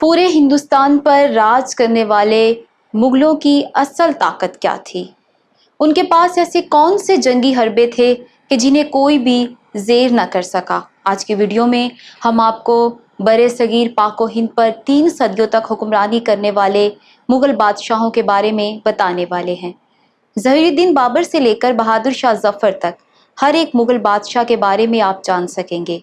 पूरे हिंदुस्तान पर राज करने वाले मुगलों की असल ताकत क्या थी? उनके पास ऐसे कौन से जंगी हरबे थे कि जिन्हें कोई भी ज़ेर न कर सका? आज की वीडियो में हम आपको बरे सगीर पाको हिंद पर 3 सदियों तक हुक्मरानी करने वाले मुग़ल बादशाहों के बारे में बताने वाले हैं। ज़हीरुद्दीन बाबर से लेकर बहादुर शाह ज़फ़र तक हर एक मुग़ल बादशाह के बारे में आप जान सकेंगे।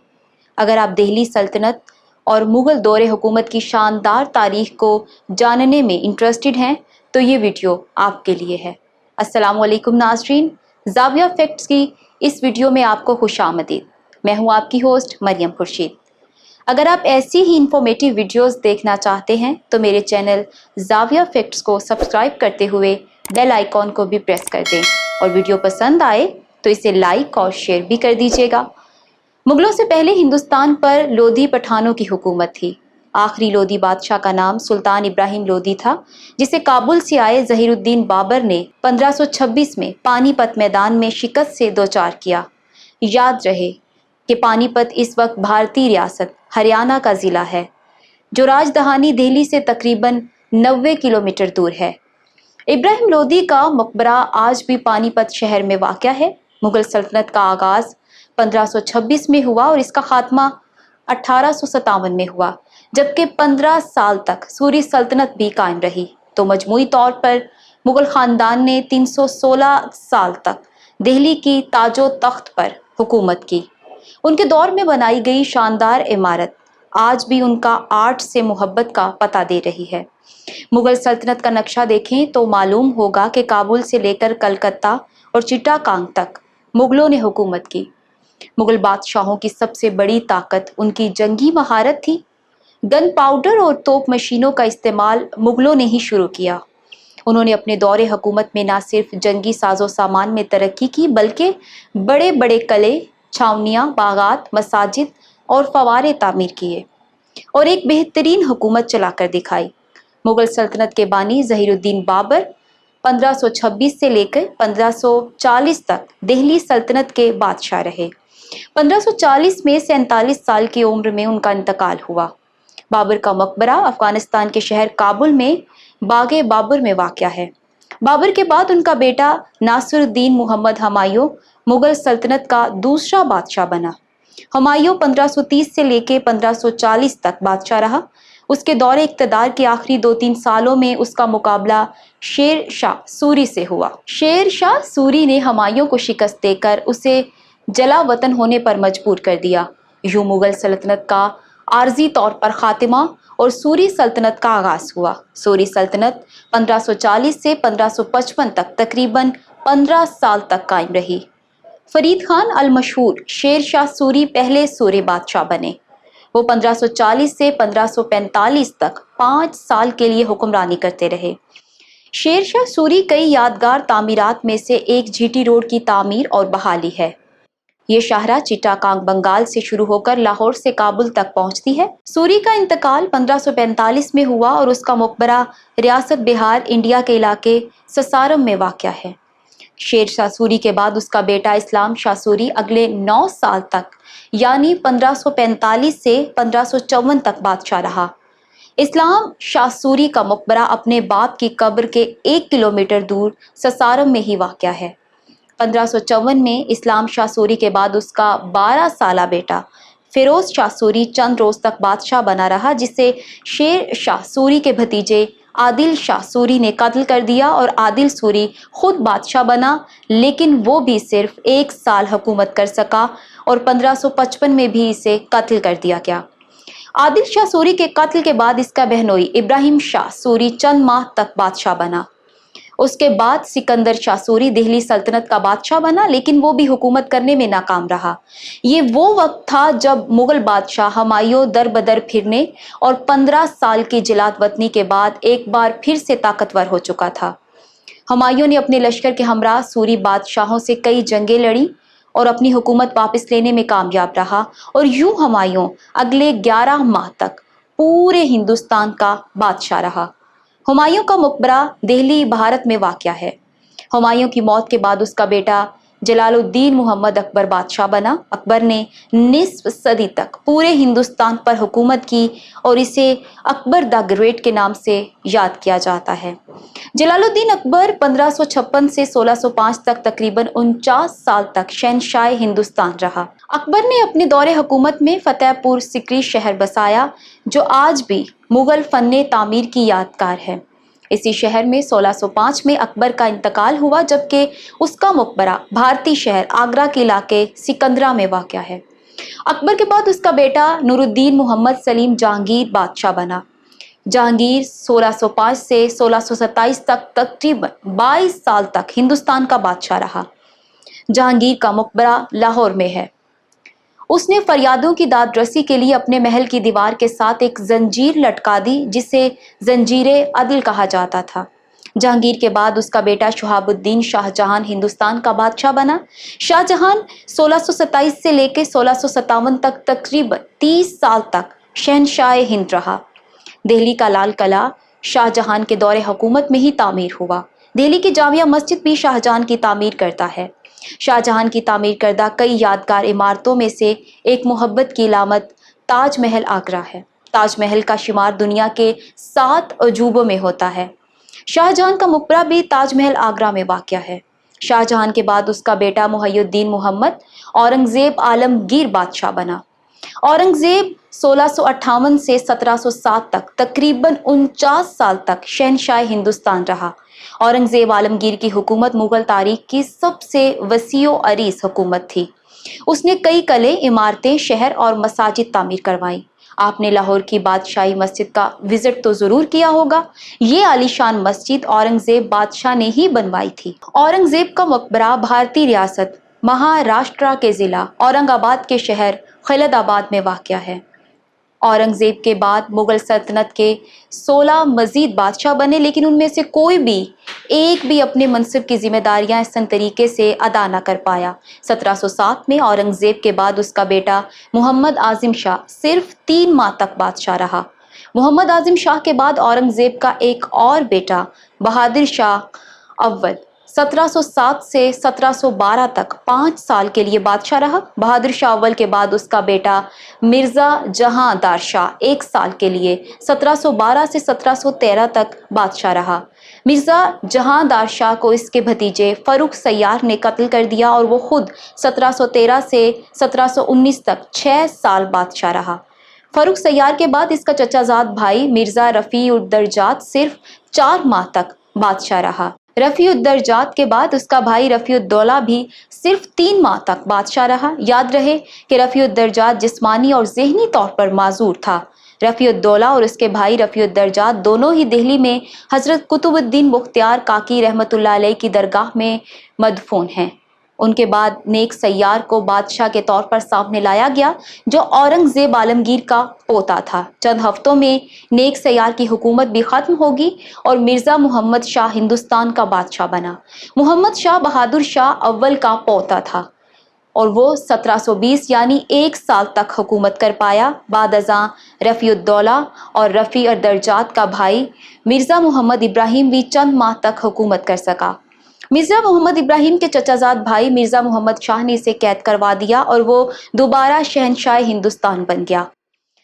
अगर आप दिल्ली सल्तनत और मुग़ल दौरे हुकूमत की शानदार तारीख को जानने में इंटरेस्टेड हैं तो ये वीडियो आपके लिए है। अस्सलामु अलैकुम नाज़रीन, ज़ाविया फैक्ट्स की इस वीडियो में आपको खुशामदीद। मैं हूँ आपकी होस्ट मरियम खुर्शीद। अगर आप ऐसी ही इंफॉर्मेटिव वीडियोस देखना चाहते हैं तो मेरे चैनल ज़ाविया फैक्ट्स को सब्सक्राइब करते हुए बेल आइकॉन को भी प्रेस कर दें और वीडियो पसंद आए तो इसे लाइक और शेयर भी कर दीजिएगा। मुगलों से पहले हिंदुस्तान पर लोधी पठानों की हुकूमत थी। आखिरी लोधी बादशाह का नाम सुल्तान इब्राहिम लोधी था, जिसे काबुल से आए ज़हीरुद्दीन बाबर ने 1526 में पानीपत मैदान में शिकस्त से दोचार किया। याद रहे कि पानीपत इस वक्त भारतीय रियासत हरियाणा का ज़िला है, जो राजधानी दिल्ली से तकरीबन 90 किलोमीटर दूर है। इब्राहिम लोधी का मकबरा आज भी पानीपत शहर में वाक़या है। मुग़ल सल्तनत का आगाज़ 1526 में हुआ और इसका खात्मा 1857 में हुआ, जबकि 15 साल तक सूरी सल्तनत भी कायम रही। तो मजमूई तौर पर मुग़ल ख़ानदान ने 316 साल तक दिल्ली की ताजो तख्त पर हुकूमत की। उनके दौर में बनाई गई शानदार इमारत आज भी उनका आर्ट से मोहब्बत का पता दे रही है। मुग़ल सल्तनत का नक्शा देखें तो मालूम होगा कि काबुल से लेकर कलकत्ता और चिटागांग तक मुग़लों ने हुकूमत की। मुग़ल बादशाहों की सबसे बड़ी ताकत उनकी जंगी महारत थी। गन पाउडर और तोप मशीनों का इस्तेमाल मुग़लों ने ही शुरू किया। उन्होंने अपने दौरे हुकूमत में न सिर्फ जंगी साजो सामान में तरक्की की, बल्कि बड़े बड़े किले, छावनियाँ, बागात, मसाजिद और फवारे तामीर किए और एक बेहतरीन हुकूमत चलाकर दिखाई। मुग़ल सल्तनत के बानी ज़हीरुद्दीन बाबर 1526 से लेकर 1540 तक दिल्ली सल्तनत के बादशाह रहे। 1540 में 47 साल की उम्र में उनका इंतकाल हुआ। बाबर का मकबरा अफगानिस्तान के शहर काबुल में बागे बाबर में वाक़या है। बाबर के बाद उनका बेटा नासिरुद्दीन मोहम्मद हुमायूं मुग़ल सल्तनत का दूसरा बादशाह बना। हुमायूं 1530 से लेकर 1540 तक बादशाह रहा। उसके दौरे इक़्तिदार के आखिरी 2-3 सालों में उसका मुकाबला शेर शाह सूरी से हुआ। शेर शाह सूरी ने हुमायूं को शिकस्त देकर उसे जला वतन होने पर मजबूर कर दिया। यूं मुग़ल सल्तनत का आर्जी तौर पर खात्मा और सूरी सल्तनत का आगाज़ हुआ। सूरी सल्तनत 1540 से 1555 तक तकरीबन 15 साल तक कायम रही। फरीद खान अल मशहूर शेर शाह सूरी पहले सूरी बादशाह बने। वो 1540 से 1545 तक 5 साल के लिए हुक्मरानी करते रहे। शेर शाह सूरी कई यादगार तामीरात में से एक जीटी रोड की तामीर और बहाली है। ये शाहरा चिटागांग बंगाल से शुरू होकर लाहौर से काबुल तक पहुंचती है। सूरी का इंतकाल 1545 में हुआ और उसका मकबरा रियासत बिहार इंडिया के इलाके ससारम में वाक़या है। शेर शाह सूरी के बाद उसका बेटा इस्लाम शाह सूरी अगले 9 साल तक यानी 1545 से 1554 तक बादशाह रहा। इस्लाम शाह सूरी का मकबरा अपने बाप की कब्र के 1 किलोमीटर दूर ससारम में ही वाक़या है। 1554 में इस्लाम शाह सूरी के बाद उसका 12 साला बेटा फिरोज शाह सूरी चंद रोज तक बादशाह बना रहा, जिसे शेर शाह सूरी के भतीजे आदिल शाह सूरी ने कत्ल कर दिया और आदिल सूरी खुद बादशाह बना, लेकिन वो भी सिर्फ 1 साल हुकूमत कर सका और 1555 में भी इसे कत्ल कर दिया गया। आदिल शाह सूरी के कत्ल के बाद इसका बहनोई इब्राहिम शाह सूरी चंद माह तक बादशाह बना। उसके बाद सिकंदर शाह सूरी दिल्ली सल्तनत का बादशाह बना, लेकिन वो भी हुकूमत करने में नाकाम रहा। ये वो वक्त था जब मुग़ल बादशाह हुमायूं दर बदर फिरने और 15 साल की जिलात वतनी के बाद एक बार फिर से ताकतवर हो चुका था। हुमायूं ने अपने लश्कर के हमरा सूरी बादशाहों से कई जंगें लड़ी और अपनी हुकूमत वापस लेने में कामयाब रहा और यूं हुमायूं अगले 11 माह तक पूरे हिंदुस्तान का बादशाह रहा। हुमायूं का मकबरा दिल्ली भारत में वाक़या है। हुमायूं की मौत के बाद उसका बेटा जलाल उद्दीन मोहम्मद अकबर बादशाह बना। अकबर ने निस्फ सदी तक पूरे हिंदुस्तान पर हुकूमत की और इसे अकबर द ग्रेट के नाम से याद किया जाता है। जलालुद्दीन अकबर 1556 से 1605 तक तकरीबन 49 साल तक शहंशाह हिंदुस्तान रहा। अकबर ने अपने दौरे हुकूमत में फतेहपुर सिकरी शहर बसाया, जो आज भी मुगल फन्ने तामीर की यादगार है। इसी शहर में 1605 में अकबर का इंतकाल हुआ, जबकि उसका मकबरा भारतीय शहर आगरा के इलाके सिकंदरा में वाक़या है। अकबर के बाद उसका बेटा नूरुद्दीन मोहम्मद सलीम जहांगीर बादशाह बना। जहांगीर 1605 से 1627 तक तकरीबन 22 साल तक हिंदुस्तान का बादशाह रहा। जहांगीर का मकबरा लाहौर में है। उसने फरियादों की दाद रसी के लिए अपने महल की दीवार के साथ एक जंजीर लटका दी, जिसे जंजीरे अदिल कहा जाता था। जहांगीर के बाद उसका बेटा शहाबुद्दीन शाहजहां हिंदुस्तान का बादशाह बना। शाहजहां 1627 से लेकर 1657 तक तकरीबन 30 साल तक शहंशाह हिंद रहा। दिल्ली का लाल किला शाहजहां के दौरे हुकूमत में ही तामीर हुआ। दिल्ली की जामिया मस्जिद भी शाहजहां की तामीर करता है। शाहजहां की तामीर करदा कई यादगार इमारतों में से एक मोहब्बत की अलामत ताजमहल आगरा है। ताजमहल का शुमार दुनिया के 7 अजूबों में होता है। शाहजहां का मकबरा भी ताजमहल आगरा में वाक़या है। शाहजहां के बाद उसका बेटा मुहय्यिद्दीन मोहम्मद औरंगजेब आलमगीर बादशाह बना। औरंगजेब 1658 से 1707 तक तकरीबन 49 साल तक शहंशाह हिंदुस्तान रहा। औरंगजेब आलमगीर की हुकूमत मुगल तारीख की सबसे वसीओ अरीज हुकूमत थी। उसने कई किले, इमारतें, शहर और मसाजिद तामीर करवाई। आपने लाहौर की बादशाही मस्जिद का विजिट तो जरूर किया होगा। ये आलीशान मस्जिद औरंगजेब बादशाह ने ही बनवाई थी। औरंगजेब का मकबरा भारतीय रियासत महाराष्ट्र के जिला औरंगाबाद के शहर खिलदाबाद में वाक़या है। औरंगजेब के बाद मुगल सल्तनत के 16 मजीद बादशाह बने, लेकिन उनमें से कोई भी एक भी अपने मनसब की जिम्मेदारियां इस तरीके से अदा न कर पाया। 1707 में औरंगजेब के बाद उसका बेटा मोहम्मद आजिम शाह सिर्फ 3 माह तक बादशाह रहा। मोहम्मद आजिम शाह के बाद औरंगजेब का एक और बेटा बहादुर शाह अव्वल 1707 से 1712 तक 5 साल के लिए बादशाह रहा। बहादुर शाह अव्वल के बाद उसका बेटा मिर्ज़ा जहांदार शाह 1 साल के लिए 1712 से 1713 तक बादशाह रहा। मिर्ज़ा जहांदार शाह को इसके भतीजे फर्रुख सैयार ने कत्ल कर दिया और वो खुद 1713 से 1719 तक 6 साल बादशाह रहा। फर्रुख सैयार के बाद इसका चचाजाद भाई मिर्ज़ा रफ़ी उद दरजात सिर्फ 4 माह तक बादशाह रहा। रफ़ी उद दरजात के बाद उसका भाई रफ़ी उद दौला भी सिर्फ 3 माह तक बादशाह रहा। याद रहे कि रफ़ी उद दरजात जिस्मानी और ज़हनी तौर पर माजूर था। रफ़ी उद दौला और उसके भाई रफ़ी उद दरजात दोनों ही दिल्ली में हज़रत कुतुबुद्दीन मुख्तियार काकी रहमतुल्लाह अलैह की दरगाह में मदफून हैं। उनके बाद नेक सैयार को बादशाह के तौर पर सामने लाया गया, जो औरंगजेब आलमगीर का पोता था। चंद हफ्तों में नेक सैयार की हुकूमत भी ख़त्म होगी और मिर्ज़ा मोहम्मद शाह हिंदुस्तान का बादशाह बना। मोहम्मद शाह बहादुर शाह अव्वल का पोता था और वो 1720 यानी 1 साल तक हुकूमत कर पाया। बाद अज़ां रफ़ी उद दौला और रफ़ी उद दरजात का भाई मिर्ज़ा मोहम्मद इब्राहिम भी चंद माह तक हुकूमत कर सका। मिर्ज़ा मोहम्मद इब्राहिम के चचाजाद भाई मिर्ज़ा मोहम्मद शाह ने इसे कैद करवा दिया और वो दोबारा शहंशाह हिंदुस्तान बन गया।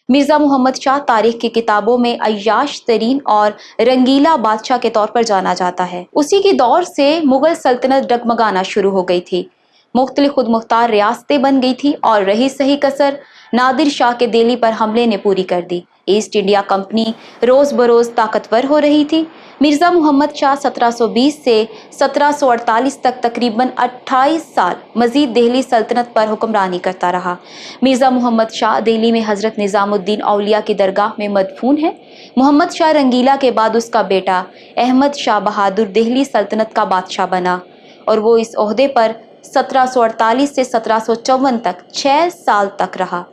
मिर्ज़ा मोहम्मद शाह तारीख की किताबों में अय्याश तरीन और रंगीला बादशाह के तौर पर जाना जाता है। उसी के दौर से मुगल सल्तनत डगमगाना शुरू हो गई थी। मुख्तलिफ खुद मुख्तार रियासतें बन गई थी और रही सही कसर नादिर शाह के दिल्ली पर हमले ने पूरी कर दी। ईस्ट इंडिया कंपनी रोज बरोज ताकतवर हो रही थी। मिर्ज़ा मोहम्मद शाह 1720 से 1748 तक तकरीबन 28 साल मजीद दिल्ली सल्तनत पर हुक्मरानी करता रहा। मिर्ज़ा मोहम्मद शाह दिल्ली में हज़रत निज़ामुद्दीन औलिया की दरगाह में मदफून है। मोहम्मद शाह रंगीला के बाद उसका बेटा अहमद शाह बहादुर दिल्ली सल्तनत का बादशाह बना और वो इस ओहदे पर 1748 से 1754 तक 6 साल तक रहा।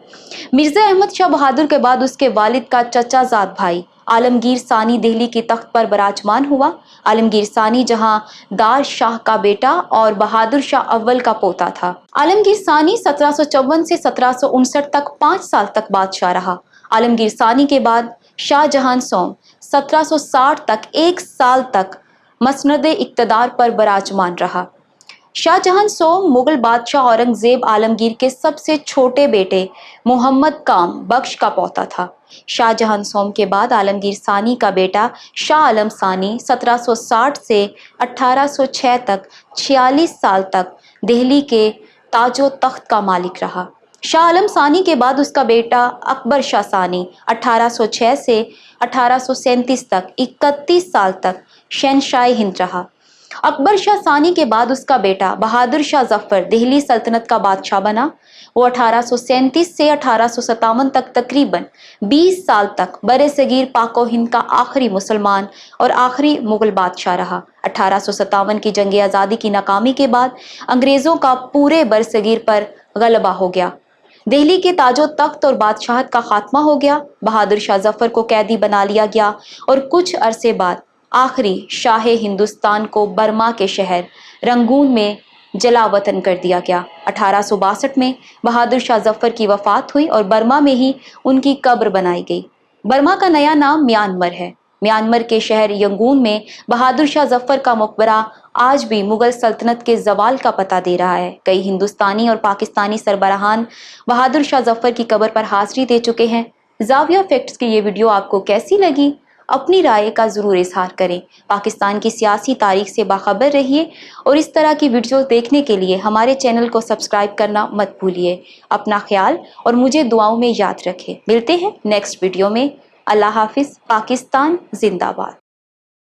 मिर्ज़ा अहमद शाह बहादुर के बाद उसके वालिद का चचाजाद भाई आलमगीर सानी दिल्ली की तख्त पर बराजमान हुआ। आलमगीर सानी जहां दार शाह का बेटा और बहादुर शाह अव्वल का पोता था। आलमगीर सानी 1754 से 1759 तक 5 साल तक बादशाह रहा। आलमगीर सानी के बाद शाहजहां सोम 1760 तक 1 साल तक मसनद इक़्तिदार पर बराजमान रहा। शाहजहां सोम मुगल बादशाह औरंगजेब आलमगीर के सबसे छोटे बेटे मोहम्मद काम बख्श का पोता था। शाहजहां सोम के बाद आलमगीर सानी का बेटा शाह आलम सानी 1760 से 1806 तक 46 साल तक दिल्ली के ताजो तख्त का मालिक रहा। शाह आलम सानी के बाद उसका बेटा अकबर शाह सानी 1806 से 1837 तक 31 साल तक शहनशाह हिंद रहा। अकबर शाह सानी के बाद उसका बेटा बहादुर शाह जफर दिल्ली सल्तनत का बादशाह बना। वो 1837 से 1857 तक तकरीबन 20 साल तक बरे सगीर पाको हिंद का आखिरी मुसलमान और आखिरी मुगल बादशाह रहा। 1857 की जंग आज़ादी की नाकामी के बाद अंग्रेज़ों का पूरे बर सगीर पर गलबा हो गया। दिल्ली के ताजो तख्त और बादशाहत का खात्मा हो गया। बहादुर शाह जफर को कैदी बना लिया गया और कुछ अरसे बाद आखिरी शाह हिंदुस्तान को बर्मा के शहर रंगून में जलावतन कर दिया गया। 1862 में बहादुर शाह जफर की वफात हुई और बर्मा में ही उनकी कब्र बनाई गई। बर्मा का नया नाम म्यांमार है। म्यांमार के शहर यंगून में बहादुर शाह जफर का मकबरा आज भी मुगल सल्तनत के जवाल का पता दे रहा है। कई हिंदुस्तानी और पाकिस्तानी सरबराहान बहादुर शाह जफर की कब्र पर हाजिरी दे चुके हैं। ज़ाविया फैक्ट्स की ये वीडियो आपको कैसी लगी? अपनी राय का ज़रूर इजहार करें। पाकिस्तान की सियासी तारीख से बाखबर रहिए और इस तरह की वीडियो देखने के लिए हमारे चैनल को सब्सक्राइब करना मत भूलिए। अपना ख्याल और मुझे दुआओं में याद रखें। मिलते हैं नेक्स्ट वीडियो में। अल्लाह हाफिज़। पाकिस्तान जिंदाबाद।